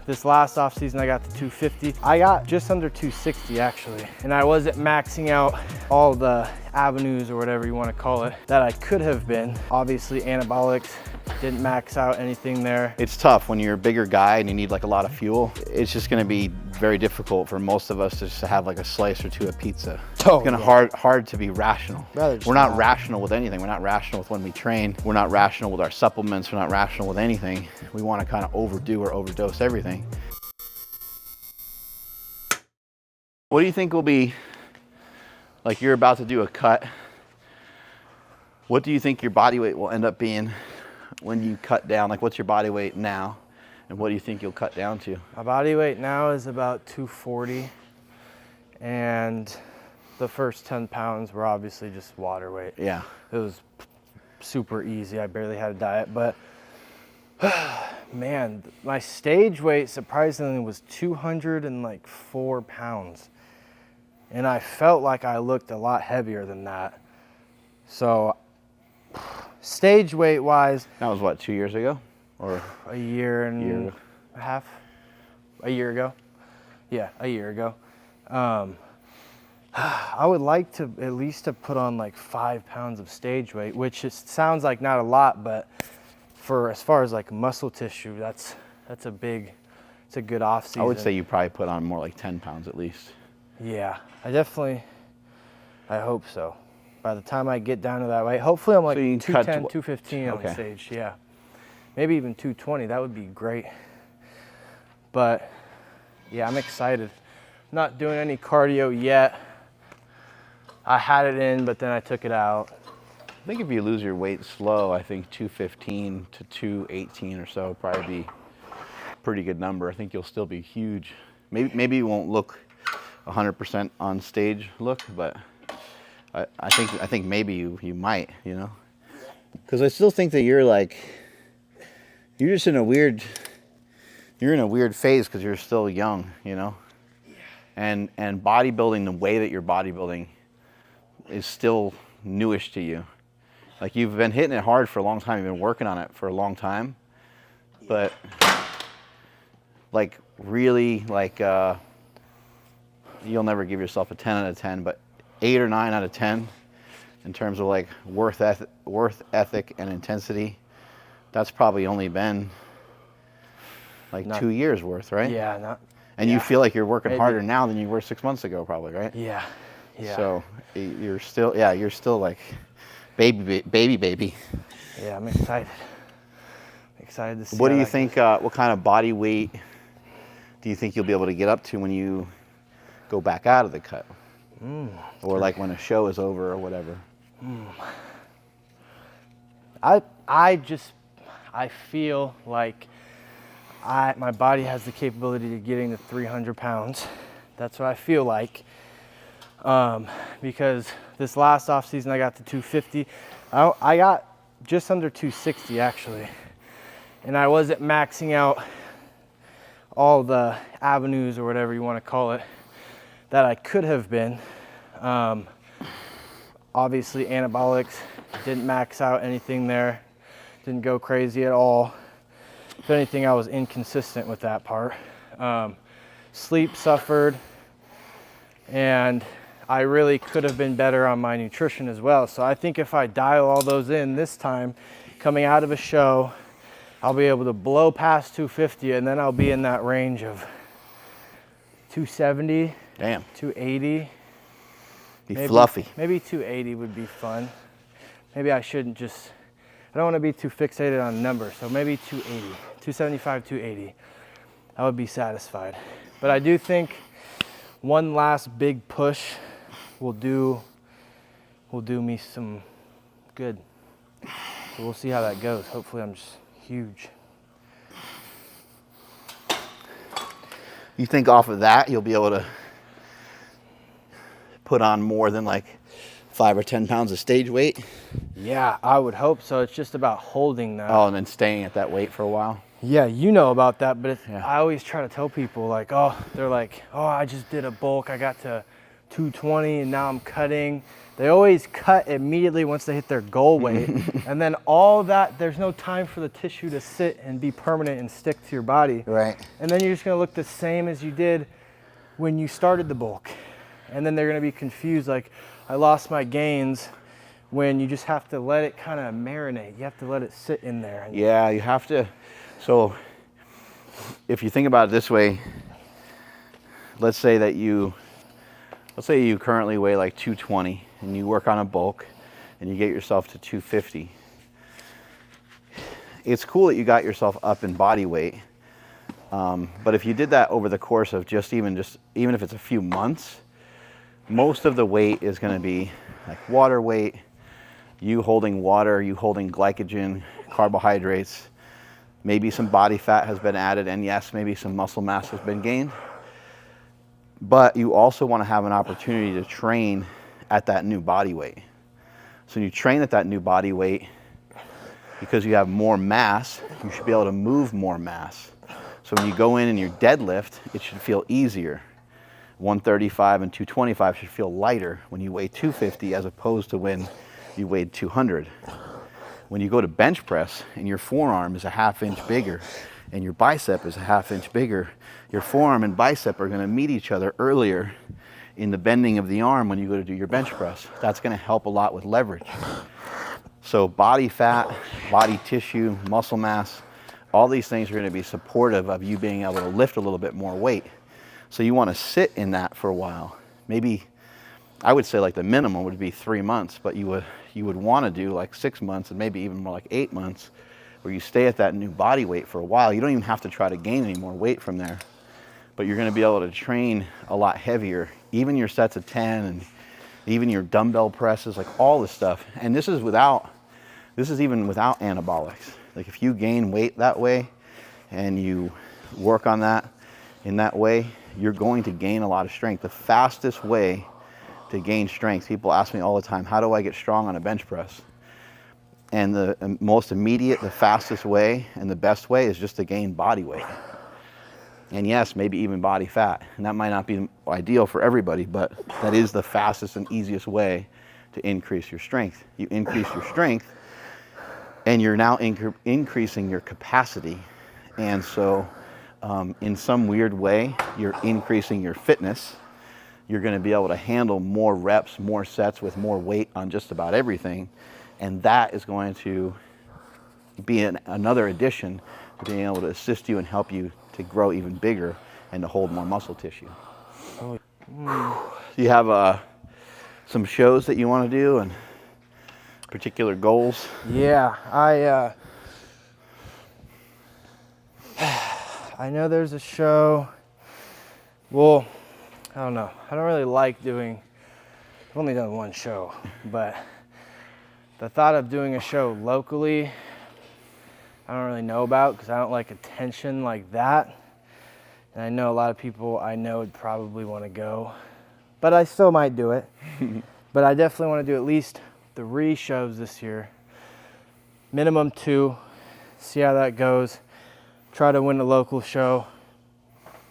this last off season I got to 250. I got just under 260 actually, and I wasn't maxing out all the avenues or whatever you want to call it that I could have been. Obviously anabolics, didn't max out anything there. It's tough when you're a bigger guy and you need like a lot of fuel. It's just gonna be very difficult for most of us to just have like a slice or two of pizza. Oh, it's gonna hard to be rational. We're not rational with anything. We're not rational with when we train. We're not rational with our supplements. We're not rational with anything. We wanna kind of overdo or overdose everything. What do you think will be, like you're about to do a cut, what do you think your body weight will end up being when you cut down? Like what's your body weight now and what do you think you'll cut down to? My body weight now is about 240, and the first 10 pounds were obviously just water weight. Yeah. It was super easy. I barely had a diet, but man, my stage weight surprisingly was 204 pounds. And I felt like I looked a lot heavier than that. So stage weight wise. That was what, 2 years ago? Or a year and a half? A year ago. Yeah, a year ago. I would like to at least have put on like 5 pounds of stage weight, which sounds like not a lot, but for as far as like muscle tissue, that's a good off season. I would say you probably put on more like 10 pounds at least. Yeah, I hope so. By the time I get down to that weight, hopefully I'm like so 210, 215 on the stage, yeah. Maybe even 220, that would be great. But yeah, I'm excited. Not doing any cardio yet. I had it in, but then I took it out. I think if you lose your weight slow, I think 215 to 218 or so would probably be a pretty good number. I think you'll still be huge. Maybe you won't look 100% on stage look, but I think maybe you might, you know, because I still think that you're just in a weird phase because you're still young, you know, and bodybuilding, the way that you're bodybuilding is still newish to you. Like you've been hitting it hard for a long time. You've been working on it for a long time, but like really like you'll never give yourself a 10 out of 10, but 8 or 9 out of 10 in terms of like worth ethic and intensity. That's probably only been like 2 years worth, right? Yeah. And you feel like you're working harder now than you were 6 months ago, probably, right? Yeah. So you're still like baby. Yeah, I'm excited. Excited to see. What do you think? What kind of body weight do you think you'll be able to get up to when you go back out of the cut, or like when a show is over or whatever? I feel like my body has the capability of getting to 300 pounds. That's what I feel like. Because this last off season I got to 250. I got just under 260 actually, and I wasn't maxing out all the avenues or whatever you want to call it that I could have been. Obviously anabolics, didn't max out anything there, didn't go crazy at all. If anything, I was inconsistent with that part. Sleep suffered, and I really could have been better on my nutrition as well. So I think if I dial all those in this time, coming out of a show, I'll be able to blow past 250, and then I'll be in that range of 270. Damn. 280. Be fluffy. Maybe 280 would be fun. Maybe I shouldn't just, I don't want to be too fixated on numbers. So maybe 280, 275, 280. I would be satisfied. But I do think one last big push will do me some good. So we'll see how that goes. Hopefully I'm just huge. You think off of that you'll be able to put on more than like 5 or 10 pounds of stage weight? Yeah, I would hope so. It's just about holding that. Oh, and then staying at that weight for a while? Yeah, you know about that, but I always try to tell people like, they're like, oh, I just did a bulk. I got to 220 and now I'm cutting. They always cut immediately once they hit their goal weight. And then all that, there's no time for the tissue to sit and be permanent and stick to your body. Right. And then you're just gonna look the same as you did when you started the bulk. And then they're gonna be confused, like, I lost my gains, when you just have to let it kind of marinate. You have to let it sit in there. Yeah, you have to. So if you think about it this way, let's say you currently weigh like 220 and you work on a bulk and you get yourself to 250. It's cool that you got yourself up in body weight. But if you did that over the course of even if it's a few months, most of the weight is going to be like water weight, you holding water, you holding glycogen, carbohydrates, maybe some body fat has been added, and yes, maybe some muscle mass has been gained. But you also want to have an opportunity to train at that new body weight. So when you train at that new body weight, because you have more mass, you should be able to move more mass. So when you go in and you deadlift, it should feel easier. 135 and 225 should feel lighter when you weigh 250 as opposed to when you weighed 200. When you go to bench press and your forearm is a ½ inch bigger and your bicep is a ½ inch bigger, your forearm and bicep are going to meet each other earlier in the bending of the arm when you go to do your bench press. That's going to help a lot with leverage. So body fat, body tissue, muscle mass, all these things are going to be supportive of you being able to lift a little bit more weight. So you want to sit in that for a while. Maybe, I would say like the minimum would be 3 months, but you would want to do like 6 months and maybe even more like 8 months where you stay at that new body weight for a while. You don't even have to try to gain any more weight from there, but you're going to be able to train a lot heavier, even your sets of 10 and even your dumbbell presses, like all this stuff. And this is even without anabolics. Like if you gain weight that way and you work on that in that way, you're going to gain a lot of strength. The fastest way to gain strength, people ask me all the time, how do I get strong on a bench press? And the most immediate, the fastest way and the best way is just to gain body weight. And yes, maybe even body fat. And that might not be ideal for everybody, but that is the fastest and easiest way to increase your strength. You increase your strength and you're now increasing your capacity. And so in some weird way, you're increasing your fitness. You're going to be able to handle more reps, more sets with more weight on just about everything. And that is going to be another addition to being able to assist you and help you to grow even bigger and to hold more muscle tissue. Do you have some shows that you want to do and particular goals? Yeah, I know there's a show. Well, I don't know. I don't really like doing, I've only done one show, but the thought of doing a show locally, I don't really know about because I don't like attention like that. And I know a lot of people I know would probably want to go, but I still might do it. But I definitely want to do at least 3 shows this year. Minimum 2, see how that goes. Try to win a local show,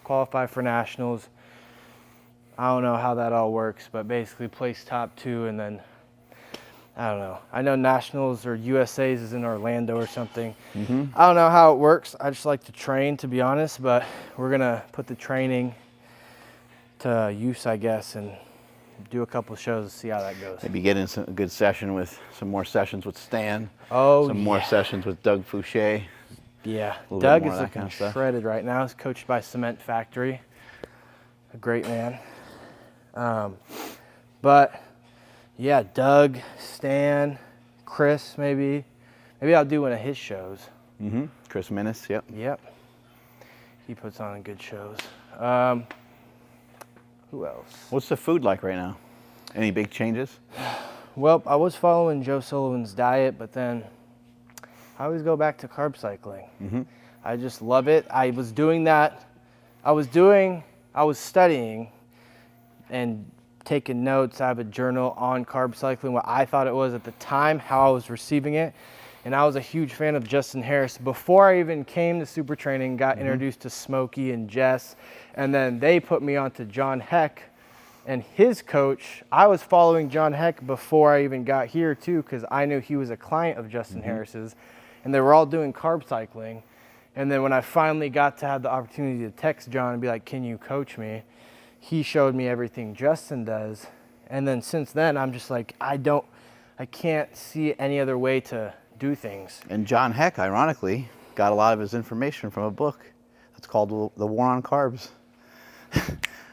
qualify for nationals. I don't know how that all works, but basically place top 2 and then, I don't know. I know nationals or USA's is in Orlando or something. Mm-hmm. I don't know how it works. I just like to train, to be honest, but we're gonna put the training to use, I guess, and do a couple of shows to see how that goes. Maybe get in a good session with some more sessions with Stan. Some more sessions with Doug Fouché. Yeah, Doug is looking shredded right now. He's coached by Cement Factory. A great man. But yeah, Doug, Stan, Chris, maybe I'll do one of his shows. Mm-hmm. Chris Minnis, yep. Yep. He puts on good shows. Who else? What's the food like right now? Any big changes? Well, I was following Joe Sullivan's diet, but then I always go back to carb cycling. Mm-hmm. I just love it. I was doing that. I was studying and taking notes. I have a journal on carb cycling, what I thought it was at the time, how I was receiving it. And I was a huge fan of Justin Harris. Before I even came to Super Training, got introduced to Smokey and Jess. And then they put me onto John Heck And his coach, I was following John Heck before I even got here too, because I knew he was a client of Justin Harris's, and they were all doing carb cycling. And then when I finally got to have the opportunity to text John and be like, can you coach me? He showed me everything Justin does. And then since then, I'm just like, I can't see any other way to do things. And John Heck, ironically, got a lot of his information from a book that's called The War on Carbs,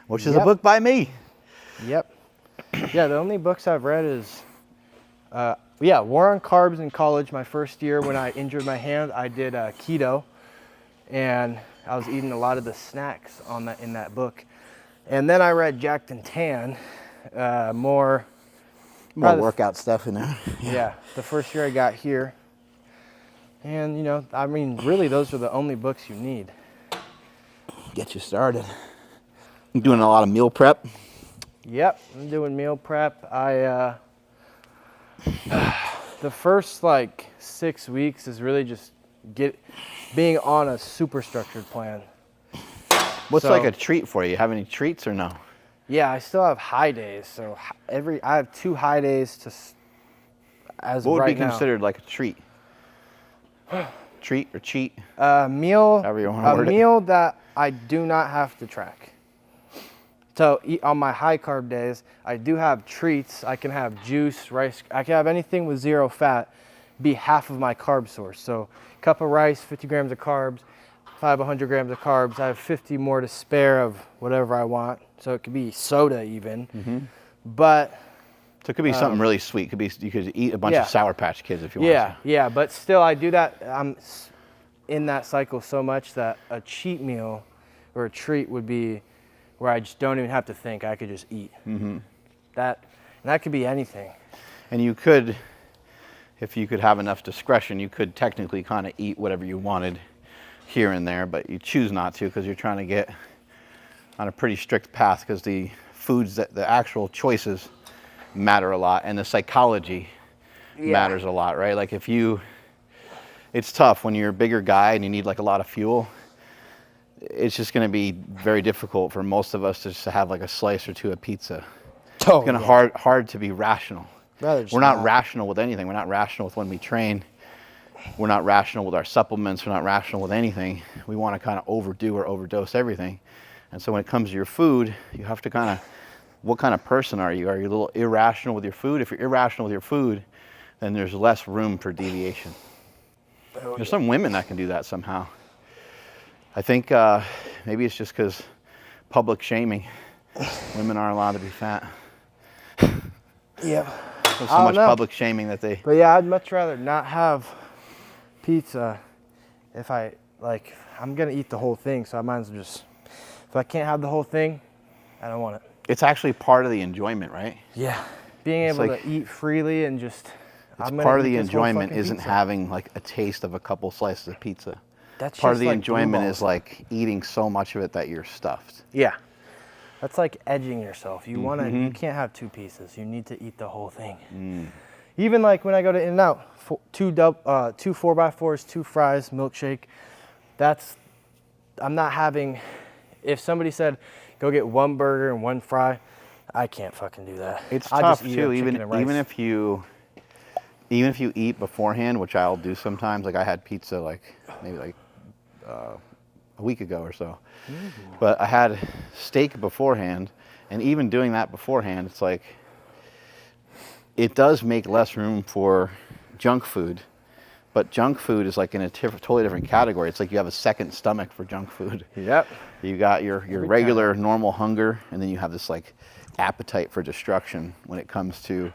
which is a book by me. Yep. Yeah, the only books I've read is, War on Carbs in college. My first year when I injured my hand, I did keto, and I was eating a lot of the snacks in that book. And then I read Jacked and Tan, more workout stuff in there. Yeah, the first year I got here. And, I mean, really, those are the only books you need. Get you started. I'm doing a lot of meal prep. Yep, I'm doing meal prep. The first 6 weeks is really just being on a super structured plan. What's like a treat for you? You have any treats or no? Yeah, I still have high days. So I have 2 high days as what would right be considered like a treat? Treat or cheat? Meal. However you want to word it. A meal that I do not have to track. So on my high carb days, I do have treats. I can have juice, rice. I can have anything with 0 fat be half of my carb source. So cup of rice, 50 grams of carbs, 100 grams of carbs. I have 50 more to spare of whatever I want. So it could be soda even. But so it could be something really sweet. You could eat a bunch of Sour Patch Kids if you want to. Yeah, but still I do that. I'm in that cycle so much that a cheat meal or a treat would be where I just don't even have to think. I could just eat. That could be anything. And you could, if you could have enough discretion, you could technically kind of eat whatever you wanted here and there, but you choose not to because you're trying to get on a pretty strict path, because the foods, the actual choices matter a lot, and the psychology matters a lot, right? Like it's tough when you're a bigger guy and you need a lot of fuel. It's just going to be very difficult for most of us to just have a slice or 2 of pizza. It's going to hard to be rational. We're not rational with anything. We're not rational with when we train. We're not rational with our supplements. We're not rational with anything. We want to kind of overdo or overdose everything. And so when it comes to your food, you have to what kind of person are you? Are you a little irrational with your food? If you're irrational with your food, then there's less room for deviation. There's some women that can do that somehow. I think maybe it's just because public shaming. Women aren't allowed to be fat. Yeah. There's so much public shaming that they... But yeah, I'd much rather not have pizza if I'm going to eat the whole thing, so I might as well just... If I can't have the whole thing, I don't want it. It's actually part of the enjoyment, right? Yeah. Being able to eat freely and just... It's part of the enjoyment isn't having a taste of a couple slices of pizza. That's part of the enjoyment is eating so much of it that you're stuffed. Yeah. That's like edging yourself. You want to, you can't have 2 pieces. You need to eat the whole thing. Even when I go to In-N-Out, 2 4x4s, 2 fries, milkshake. I'm not having, if somebody said, go get 1 burger and 1 fry, I can't fucking do that. It's tough too, even if you eat beforehand, which I'll do sometimes. I had pizza maybe a week ago or so. But I had steak beforehand, and even doing that beforehand, it's it does make less room for junk food, but junk food is in a totally different category. It's you have a second stomach for junk food. Yep. You got your regular normal hunger, and then you have this appetite for destruction when it comes to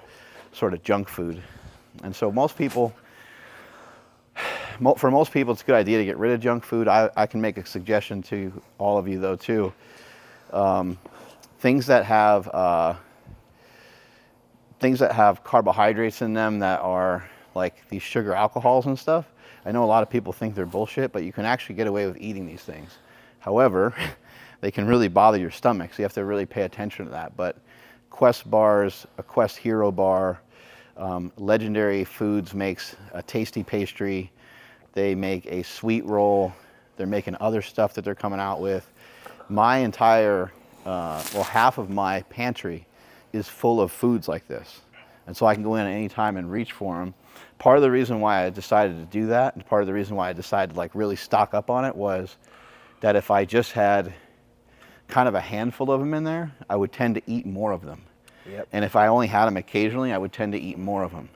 sort of junk food. And so for most people, it's a good idea to get rid of junk food. I can make a suggestion to all of you, though, too. Things that have carbohydrates in them that are these sugar alcohols and stuff. I know a lot of people think they're bullshit, but you can actually get away with eating these things. However, they can really bother your stomach, so you have to really pay attention to that. But Quest bars, a Quest Hero bar, Legendary Foods makes a tasty pastry. They make a sweet roll. They're making other stuff that they're coming out with. My entire well, half of my pantry is full of foods like this. And so I can go in at any time and reach for them. Part of the reason why I decided to do that, and part of the reason why I decided to like really stock up on it, was that if I just had kind of a handful of them in there, I would tend to eat more of them. Yep. And if I only had them occasionally, I would tend to eat more of them.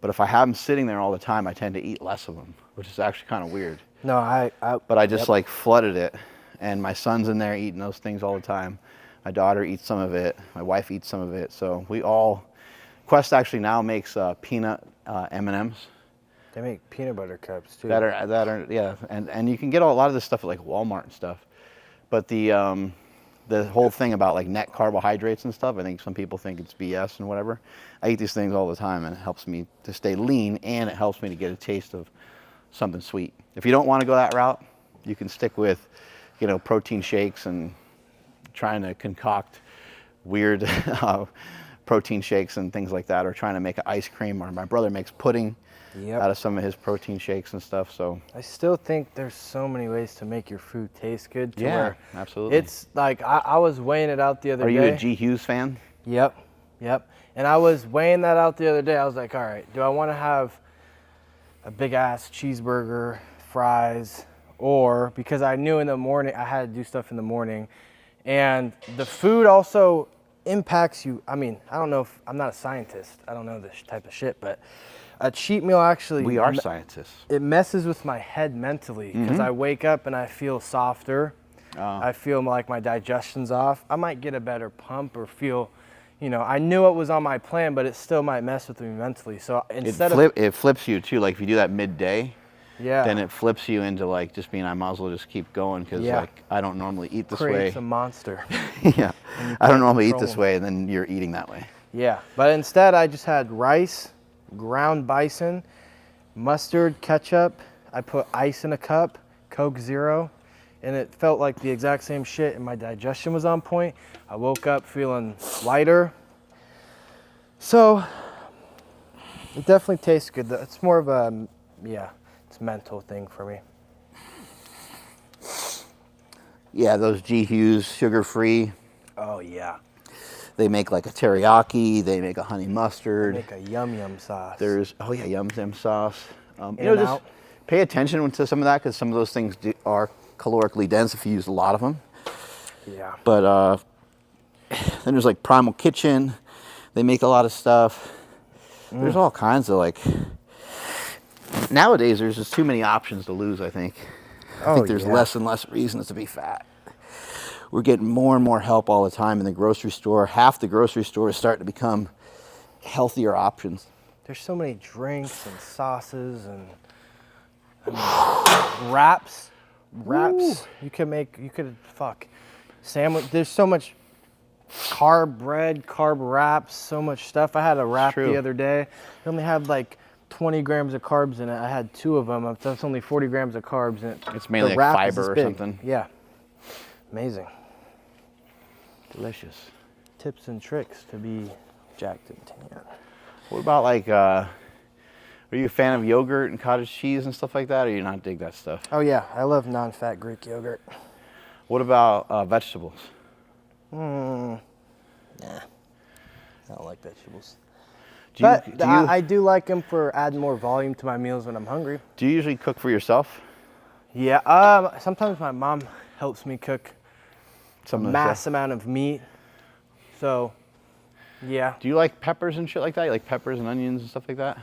But if I have them sitting there all the time, I tend to eat less of them, which is actually kind of weird. No, But I just like flooded it, and my son's in there eating those things all the time. My daughter eats some of it. My wife eats some of it. So we all, Quest actually now makes peanut M&Ms. They make peanut butter cups too. That are yeah, and you can get a lot of this stuff at like Walmart and stuff. But the whole thing about like net carbohydrates and stuff, I think some people think it's BS and whatever. I eat these things all the time, and it helps me to stay lean, and it helps me to get a taste of something sweet. If you don't want to go that route, you can stick with, you know, protein shakes and trying to concoct weird protein shakes and things like that, or trying to make an ice cream, or my brother makes pudding out of some of his protein shakes and stuff. So I still think there's so many ways to make your food taste good. To yeah, where absolutely. it's like I was weighing it out the other day. Are you a G. Hughes fan? Yep. And I was weighing that out the other day. I was like, all right, do I want to have a big ass cheeseburger, fries, or because I knew in the morning I had to do stuff in the morning, and the food also impacts you. I mean, I don't know if I'm not a scientist. I don't know this type of shit, but a cheat meal actually. We are scientists. It messes with my head mentally because I wake up and I feel softer. I feel like my digestion's off. I might get a better pump or feel, you know, I knew it was on my plan, but it still might mess with me mentally. So instead it flips you too. Like if you do that midday, yeah, then it flips you into like just being, I might as well just keep going, because like I don't normally eat this way. Creates a monster. Yeah, I don't normally eat this way, and then you're eating that way. Yeah, but instead I just had rice, ground bison, mustard, ketchup. I put ice in a cup, Coke Zero, and it felt like the exact same shit, and my digestion was on point. I woke up feeling lighter. So it definitely tastes good. It's more of a, yeah, it's a mental thing for me. Yeah, those G. Hughes sugar-free. Oh yeah. They make like a teriyaki. They make a honey mustard. They make a yum yum sauce. There's, oh yeah, yum yum sauce. You In know, and just out. pay attention to some of that, because some of those things are calorically dense if you use a lot of them. Yeah. But then there's like Primal Kitchen. They make a lot of stuff. There's all kinds of like, nowadays there's just too many options to lose, I think. I think there's less and less reasons to be fat. We're getting more and more help all the time in the grocery store. Half the grocery store is starting to become healthier options. There's so many drinks and sauces and I mean, wraps. Ooh. You could sandwich. There's so much carb bread, carb wraps, so much stuff. I had a wrap the other day. It only had like 20 grams of carbs in it. I had 2 of them. That's only 40 grams of carbs in it. It's mainly like fiber or something. Yeah. Amazing. Delicious. Tips and tricks to be jacked and tan. What about like, are you a fan of yogurt and cottage cheese and stuff like that, or do you not dig that stuff? Oh yeah, I love non-fat Greek yogurt. What about vegetables? Nah, I don't like vegetables. But I do like them for adding more volume to my meals when I'm hungry. Do you usually cook for yourself? Yeah, sometimes my mom helps me cook a mass amount of meat. So, yeah. Do you like peppers and shit like that? You like peppers and onions and stuff like that?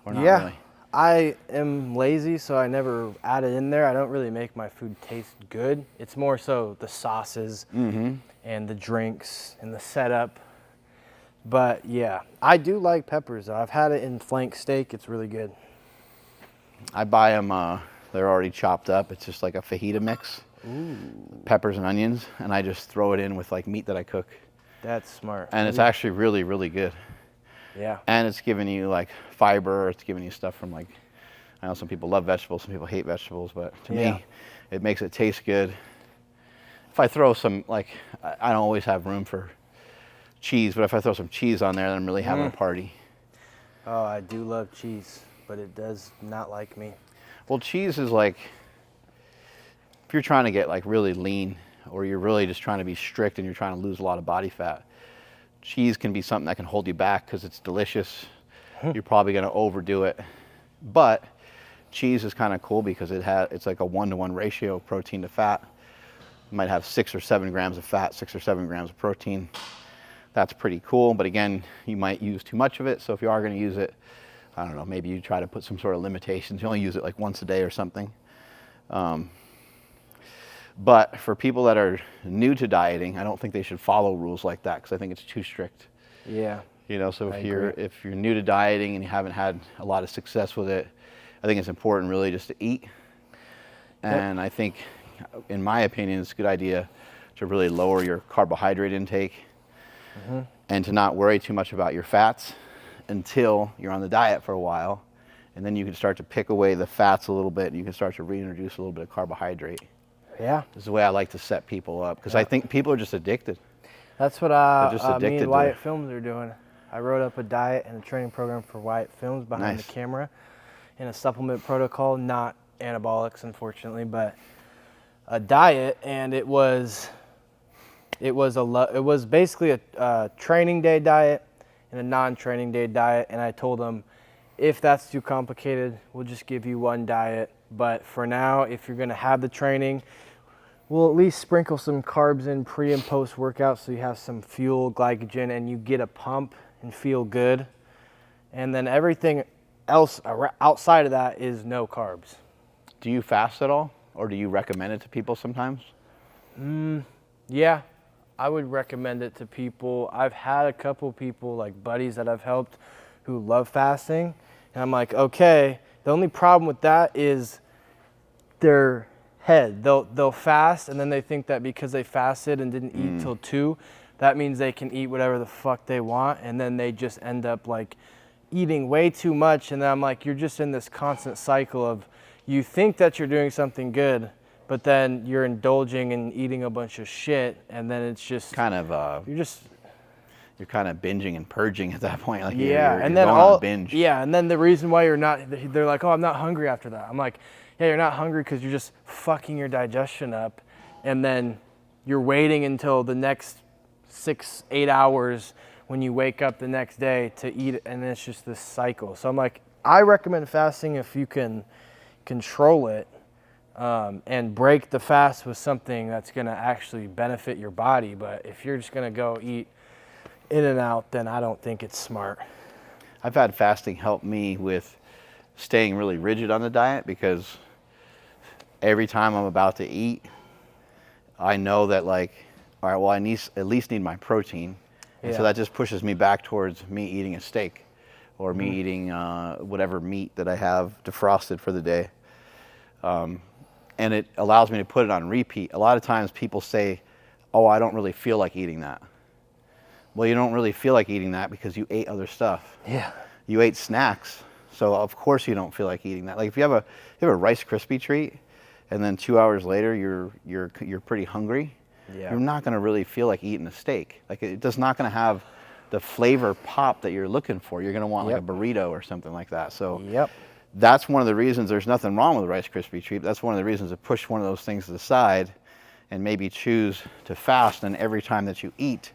Or not really? I am lazy, so I never add it in there. I don't really make my food taste good. It's more so the sauces and the drinks and the setup. But yeah, I do like peppers though. I've had it in flank steak. It's really good. I buy them, they're already chopped up. It's just like a fajita mix. Ooh. Peppers and onions, and I just throw it in with like meat that I cook. That's smart. And it's actually really, really good. Yeah. And it's giving you like fiber. It's giving you stuff from like, I know some people love vegetables, some people hate vegetables, but to me, it makes it taste good. If I throw some, like, I don't always have room for cheese, but if I throw some cheese on there, then I'm really having a party. Oh, I do love cheese, but it does not like me. Well, cheese is like, if you're trying to get like really lean or you're really just trying to be strict and you're trying to lose a lot of body fat, cheese can be something that can hold you back because it's delicious. You're probably going to overdo it. But cheese is kind of cool because it's like a 1-to-1 ratio of protein to fat. You might have 6 or 7 grams of fat, 6 or 7 grams of protein. That's pretty cool, but again, you might use too much of it. So if you are going to use it, I don't know, maybe you try to put some sort of limitations. You only use it like once a day or something. But for people that are new to dieting, I don't think they should follow rules like that because I think it's too strict. Yeah. You know, so if you're new to dieting and you haven't had a lot of success with it, I think it's important really just to eat. And I think, in my opinion, it's a good idea to really lower your carbohydrate intake and to not worry too much about your fats until you're on the diet for a while. And then you can start to pick away the fats a little bit and you can start to reintroduce a little bit of carbohydrate. Yeah. This is the way I like to set people up because I think people are just addicted. That's what me and Wyatt Films are doing. I wrote up a diet and a training program for Wyatt Films behind the camera in a supplement protocol, not anabolics, unfortunately, but a diet, and it was basically a training day diet and a non-training day diet, and I told them if that's too complicated, we'll just give you one diet, but for now, if you're going to have the training, we'll at least sprinkle some carbs in pre and post workout so you have some fuel, glycogen, and you get a pump and feel good. And then everything else outside of that is no carbs. Do you fast at all, or do you recommend it to people sometimes? Yeah, I would recommend it to people. I've had a couple people, like buddies that I've helped, who love fasting. And I'm like, okay, the only problem with that is their head. They'll fast, and then they think that because they fasted and didn't eat till 2, that means they can eat whatever the fuck they want, and then they just end up like eating way too much. And then I'm like, you're just in this constant cycle of you think that you're doing something good, but then you're indulging and eating a bunch of shit, and then it's just kind of you're kind of binging and purging at that point. Like you're and then going on a binge. Yeah, and then the reason why they're like, oh, I'm not hungry after that. I'm like, yeah, you're not hungry because you're just fucking your digestion up, and then you're waiting until the next 6-8 hours when you wake up the next day to eat, and it's just this cycle. So I'm like, I recommend fasting if you can control it and break the fast with something that's going to actually benefit your body. But if you're just going to go eat in and out, then I don't think it's smart. I've had fasting help me with staying really rigid on the diet because every time I'm about to eat, I know that like, all right, well, I at least need my protein. And so that just pushes me back towards me eating a steak or me eating whatever meat that I have defrosted for the day. And it allows me to put it on repeat. A lot of times people say, oh, I don't really feel like eating that. Well, you don't really feel like eating that because you ate other stuff. Yeah. You ate snacks. So of course you don't feel like eating that. Like if you have a Rice Krispie treat and then 2 hours later you're pretty hungry, you're not going to really feel like eating a steak. Like it's just not going to have the flavor pop that you're looking for. You're going to want like a burrito or something like that. So that's one of the reasons there's nothing wrong with a Rice Krispie treat. That's one of the reasons to push one of those things to the side and maybe choose to fast. And every time that you eat,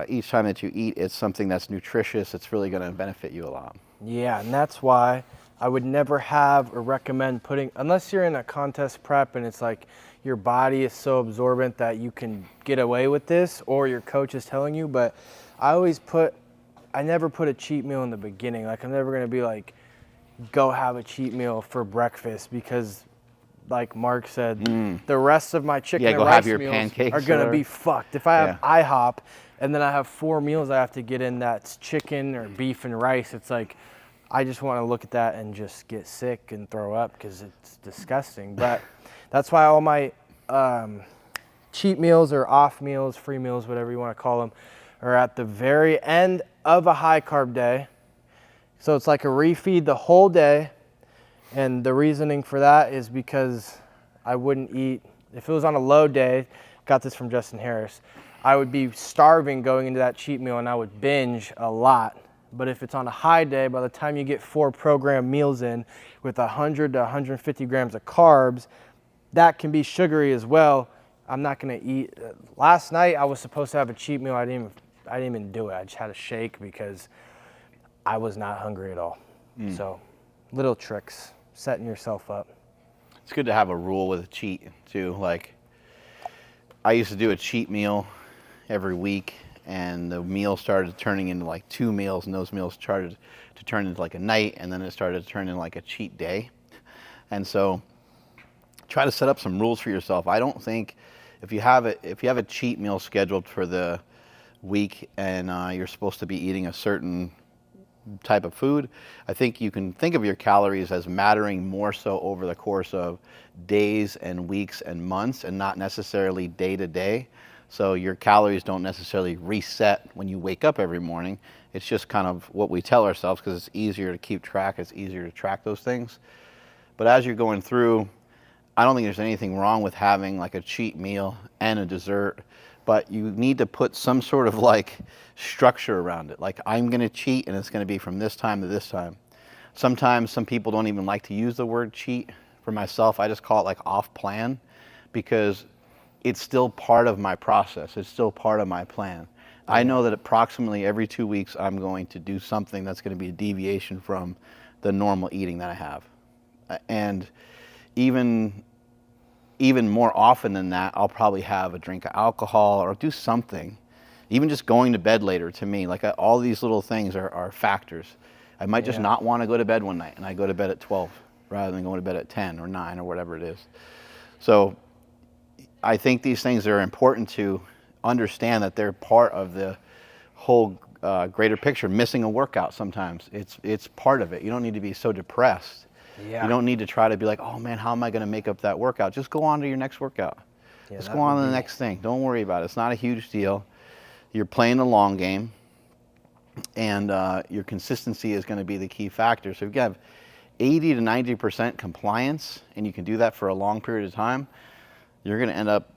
each time that you eat, it's something that's nutritious. It's really going to benefit you a lot. Yeah, and that's why I would never have or recommend putting, unless you're in a contest prep and it's like your body is so absorbent that you can get away with this or your coach is telling you, but I never put a cheat meal in the beginning. Like I'm never going to be like, go have a cheat meal for breakfast because like Mark said, the rest of my chicken and rice meals are going to be fucked. If I have IHOP and then I have 4 meals I have to get in that's chicken or beef and rice, it's like, I just want to look at that and just get sick and throw up because it's disgusting. But that's why all my cheat meals or off meals, free meals, whatever you want to call them, are at the very end of a high carb day. So it's like a refeed the whole day. And the reasoning for that is because I wouldn't eat, if it was on a low day, got this from Justin Harris, I would be starving going into that cheat meal and I would binge a lot. But if it's on a high day, by the time you get 4 programmed meals in with 100 to 150 grams of carbs, that can be sugary as well. I'm not gonna eat. Last night I was supposed to have a cheat meal. I didn't even do it. I just had a shake because I was not hungry at all. So, little tricks, setting yourself up. It's good to have a rule with a cheat too. Like, I used to do a cheat meal every week, and the meal started turning into like 2 meals, and those meals started to turn into like a night, and then it started to turn into like a cheat day. And so, try to set up some rules for yourself. I don't think if you have a cheat meal scheduled for the week and you're supposed to be eating a certain type of food, I think you can think of your calories as mattering more so over the course of days and weeks and months, and not necessarily day to day. So your calories don't necessarily reset when you wake up every morning. It's just kind of what we tell ourselves because it's easier to keep track. It's easier to track those things. But as you're going through, I don't think there's anything wrong with having like a cheat meal and a dessert, but you need to put some sort of like structure around it. Like, I'm going to cheat and it's going to be from this time to this time. Sometimes some people don't even like to use the word cheat. For myself, I just call it like off plan, because it's still part of my process. It's still part of my plan. I know that approximately every 2 weeks I'm going to do something that's going to be a deviation from the normal eating that I have. And even more often than that, I'll probably have a drink of alcohol or do something. Even just going to bed later, to me, like all these little things are factors. I might just not want to go to bed one night, and I go to bed at 12 rather than going to bed at 10 or 9 or whatever it is. So I think these things are important to understand, that they're part of the whole greater picture. Missing a workout sometimes, it's part of it. You don't need to be so depressed. Yeah. You don't need to try to be like, oh man, how am I going to make up that workout? Just go on to your next workout. Yeah, just go on to the next thing. Don't worry about it. It's not a huge deal. You're playing the long game, and your consistency is going to be the key factor. So if you have 80 to 90% compliance, and you can do that for a long period of time, you're going to end up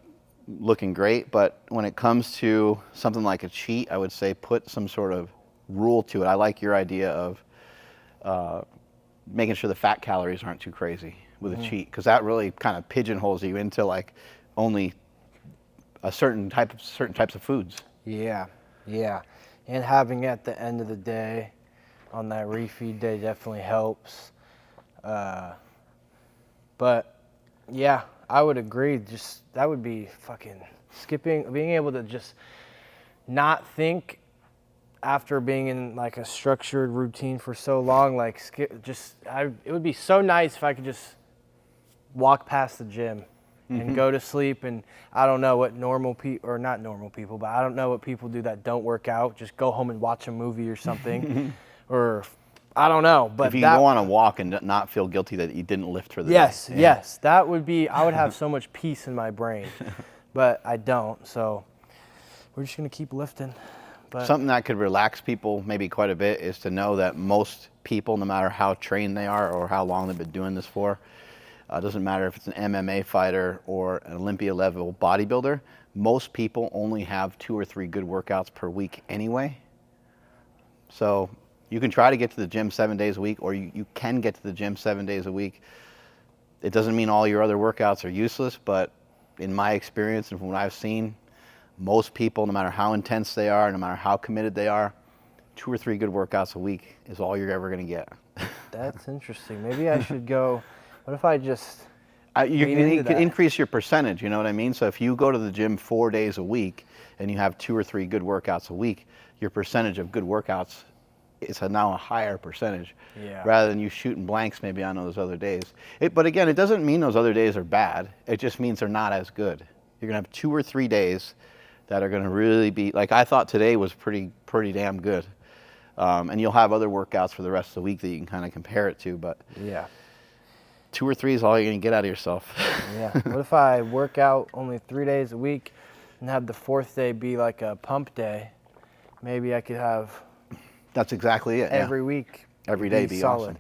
looking great. But when it comes to something like a cheat, I would say put some sort of rule to it. I like your idea of making sure the fat calories aren't too crazy with a cheat, because that really kind of pigeonholes you into like only a certain types of foods. Yeah, and having it at the end of the day on that refeed day definitely helps. But yeah, I would agree. Just that would be fucking being able to just not think after being in like a structured routine for so long. Like it would be so nice if I could just walk past the gym and go to sleep. And I don't know what normal people, or not normal people, but I don't know what people do that don't work out. Just go home and watch a movie or something, or I don't know. But if you can go on a walk and not feel guilty that you didn't lift for the day. Yes, that would be. I would have so much peace in my brain, but I don't. So we're just gonna keep lifting. But something that could relax people maybe quite a bit is to know that most people, no matter how trained they are or how long they've been doing this for, doesn't matter if it's an MMA fighter or an Olympia level bodybuilder, most people only have 2 or 3 good workouts per week anyway. So you can try to get to the gym 7 days a week, or you can get to the gym 7 days a week. It doesn't mean all your other workouts are useless, but in my experience and from what I've seen, most people, no matter how intense they are, no matter how committed they are, 2 or 3 good workouts a week is all you're ever going to get. That's interesting. Maybe I should go. What if I just you can increase your percentage, you know what I mean? So if you go to the gym 4 days a week and you have 2 or 3 good workouts a week, your percentage of good workouts is now a higher percentage, rather than you shooting blanks maybe on those other days. But again, it doesn't mean those other days are bad. It just means they're not as good. You're going to have 2 or 3 days that are going to really be, like I thought today was pretty damn good. And you'll have other workouts for the rest of the week that you can kind of compare it to, but 2 or 3 is all you're going to get out of yourself. What if I work out only 3 days a week and have the 4th day be like a pump day? Maybe I could have. That's exactly it. Every week. Every day be solid. Awesome.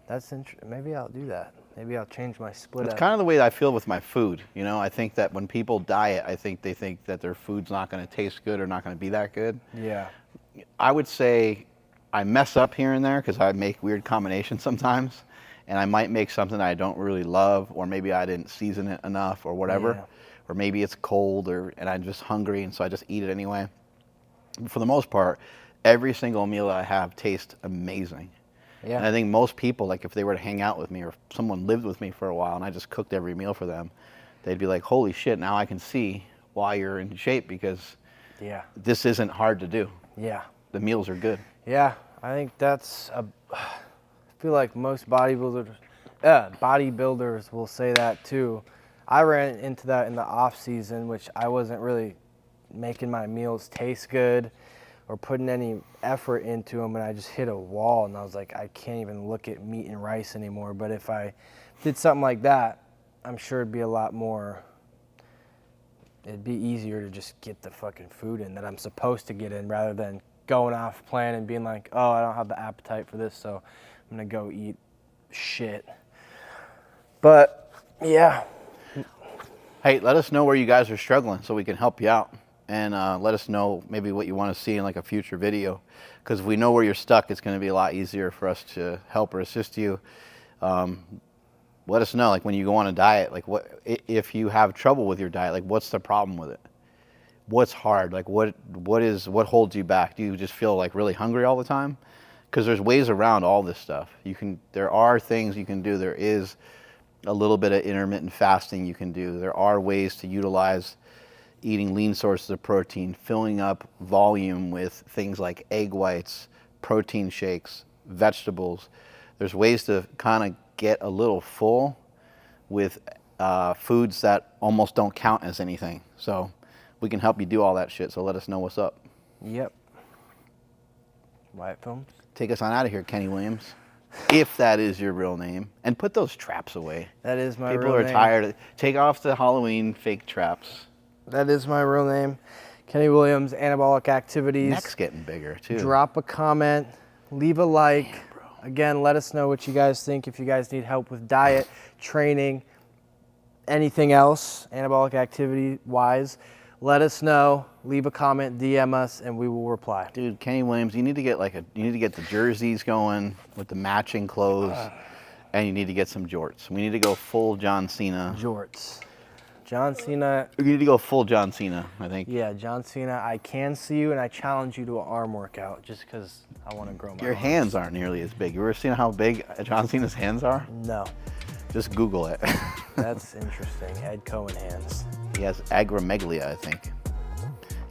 That's interesting. Maybe I'll do that. Maybe I'll change my split up. It's kind of the way that I feel with my food. You know, I think that when people diet, I think they think that their food's not going to taste good or not going to be that good. Yeah. I would say I mess up here and there because I make weird combinations sometimes. And I might make something I don't really love, or maybe I didn't season it enough or whatever. or maybe it's cold, and I'm just hungry, and so I just eat it anyway. For the most part, every single meal that I have tastes amazing. Yeah. And I think most people, like if they were to hang out with me or if someone lived with me for a while and I just cooked every meal for them, they'd be like, holy shit, now I can see why you're in shape, because this isn't hard to do. Yeah. The meals are good. Yeah, I think that's I feel like most bodybuilders will say that too. I ran into that in the off season, which I wasn't really making my meals taste good or putting any effort into them, and I just hit a wall, and I was like, I can't even look at meat and rice anymore. But if I did something like that, I'm sure it'd be a lot more, it'd be easier to just get the fucking food in that I'm supposed to get in, rather than going off plan and being like, oh, I don't have the appetite for this, so I'm gonna go eat shit. But yeah. Hey, let us know where you guys are struggling so we can help you out. And let us know maybe what you want to see in like a future video, because if we know where you're stuck, it's going to be a lot easier for us to help or assist you. Let us know, like when you go on a diet, like what if you have trouble with your diet, like what's the problem with it? What's hard? Like what holds you back? Do you just feel like really hungry all the time? Because there's ways around all this stuff. There are things you can do. There is a little bit of intermittent fasting you can do. There are ways to utilize eating lean sources of protein, filling up volume with things like egg whites, protein shakes, vegetables. There's ways to kind of get a little full with foods that almost don't count as anything. So we can help you do all that shit, so let us know what's up. Yep. Wyatt Films. Take us on out of here, Kenny Williams, if that is your real name. And put those traps away. That is my real name. People are tired. Take off the Halloween fake traps. That is my real name. Kenny Williams, Anabolic Activities. Neck's getting bigger, too. Drop a comment. Leave a like. Damn, bro. Again, let us know what you guys think. If you guys need help with diet, training, anything else, anabolic activity-wise, let us know. Leave a comment, DM us, and we will reply. Dude, Kenny Williams, you need to get the jerseys going with the matching clothes, and you need to get some jorts. We need to go full John Cena. Jorts. John Cena. We need to go full John Cena, I think. Yeah, John Cena, I can see you, and I challenge you to an arm workout just because I want to grow my Your arms. hands aren't nearly as big. You ever seen how big John Cena's hands are? No. Just Google it. That's interesting. Ed Cohen hands. He has acromegaly, I think.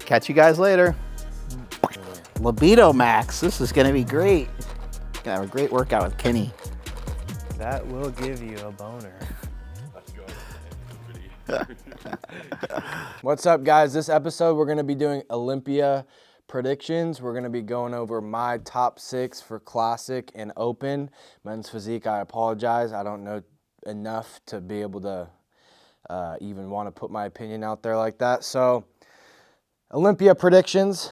Catch you guys later. Libido Max. This is going to be great. Gonna have a great workout with Kenny. That will give you a boner. What's up, guys? This episode we're going to be doing Olympia predictions. We're going to be going over my top 6 for Classic and Open. Men's Physique, I apologize. I don't know enough to be able to even want to put my opinion out there like that. So, Olympia predictions.